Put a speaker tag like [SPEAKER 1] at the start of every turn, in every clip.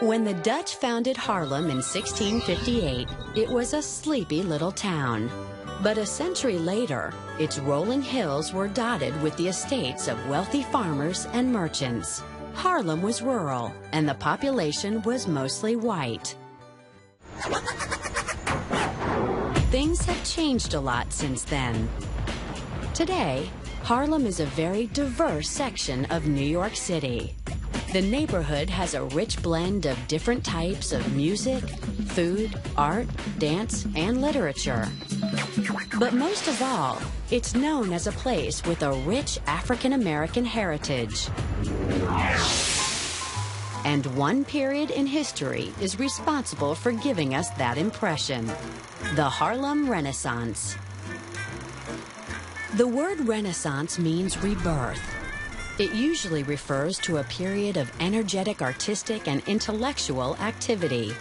[SPEAKER 1] When the Dutch founded Harlem in 1658, it was a sleepy little town. But a century later, its rolling hills were dotted with the estates of wealthy farmers and merchants. Harlem was rural, and the population was mostly white. Things have changed a lot since then. Today, Harlem is a very diverse section of New York City. The neighborhood has a rich blend of different types of music, food, art, dance, and literature. But most of all, it's known as a place with a rich African-American heritage. And one period in history is responsible for giving us that impression: the Harlem Renaissance. The word Renaissance means rebirth. It usually refers to a period of energetic artistic and intellectual activity.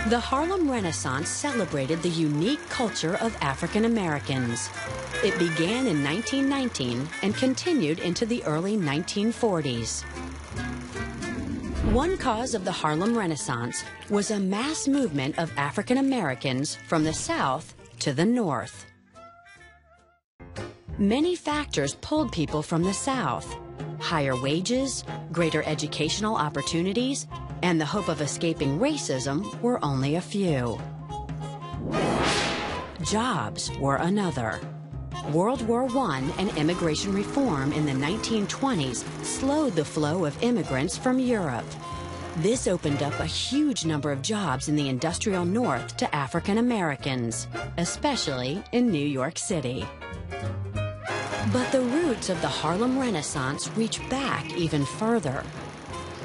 [SPEAKER 1] The Harlem Renaissance celebrated the unique culture of African Americans. It began in 1919 and continued into the early 1940s. One cause of the Harlem Renaissance was a mass movement of African Americans from the South to the North. Many factors pulled people from the South. Higher wages, greater educational opportunities, and the hope of escaping racism were only a few. Jobs were another. World War I and immigration reform in the 1920s slowed the flow of immigrants from Europe. This opened up a huge number of jobs in the industrial North to African Americans, especially in New York City. But the roots of the Harlem Renaissance reach back even further.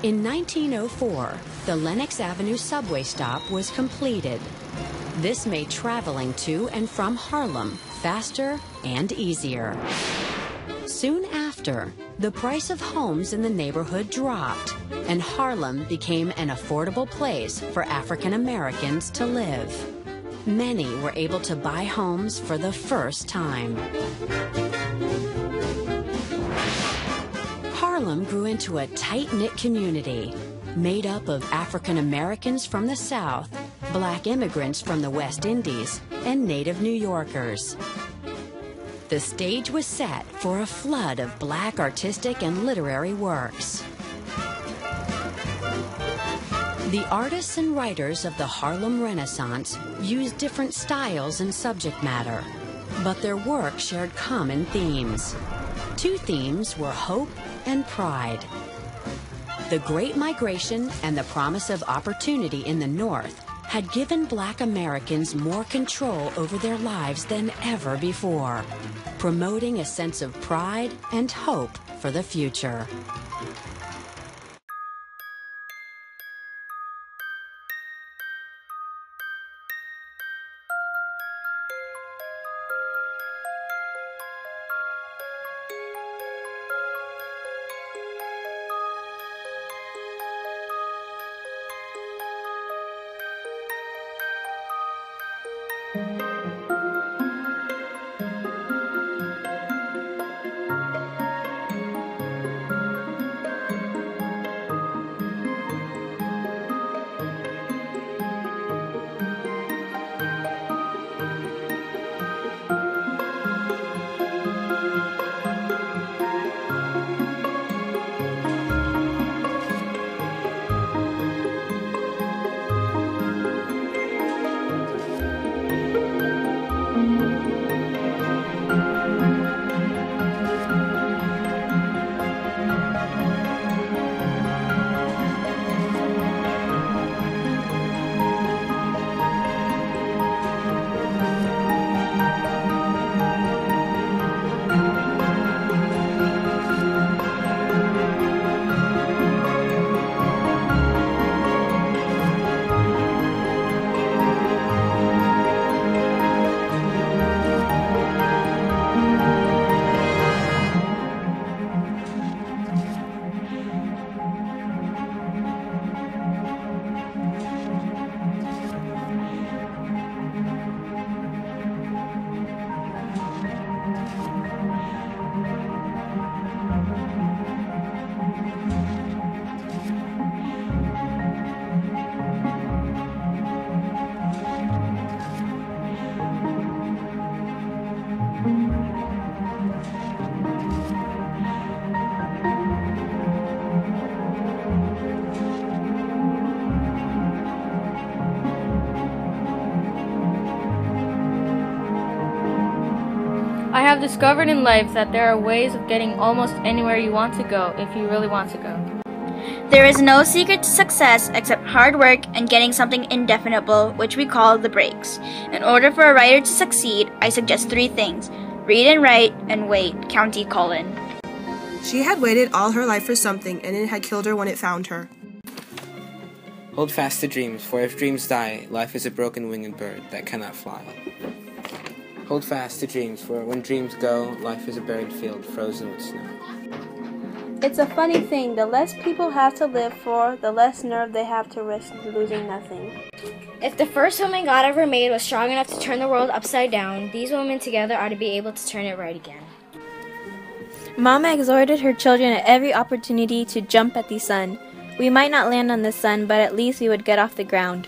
[SPEAKER 1] In 1904, the Lenox Avenue subway stop was completed. This made traveling to and from Harlem faster and easier. Soon after, the price of homes in the neighborhood dropped, and Harlem became an affordable place for African Americans to live. Many were able to buy homes for the first time. Harlem grew into a tight-knit community made up of African Americans from the South, Black immigrants from the West Indies, and native New Yorkers. The stage was set for a flood of Black artistic and literary works. The artists and writers of the Harlem Renaissance used different styles and subject matter, but their work shared common themes. Two themes were hope and pride. The Great Migration and the promise of opportunity in the North had given Black Americans more control over their lives than ever before, promoting a sense of pride and hope for the future.
[SPEAKER 2] have discovered in life that there are ways of getting almost anywhere you want to go if you really want to go.
[SPEAKER 3] There is no secret to success except hard work and getting something indefinable, which we call the breaks. In order for a writer to succeed, I suggest 3 things: read and write, and wait. County Cullen.
[SPEAKER 4] She had waited all her life for something, and it had killed her when it found her.
[SPEAKER 5] Hold fast to dreams, for if dreams die, life is a broken winged bird that cannot fly. Hold fast to dreams, for when dreams go, life is a buried field frozen with snow.
[SPEAKER 6] It's a funny thing, the less people have to live for, the less nerve they have to risk losing nothing.
[SPEAKER 7] If the first woman God ever made was strong enough to turn the world upside down, these women together ought to be able to turn it right again.
[SPEAKER 8] Mama exhorted her children at every opportunity to jump at the sun. We might not land on the sun, but at least we would get off the ground.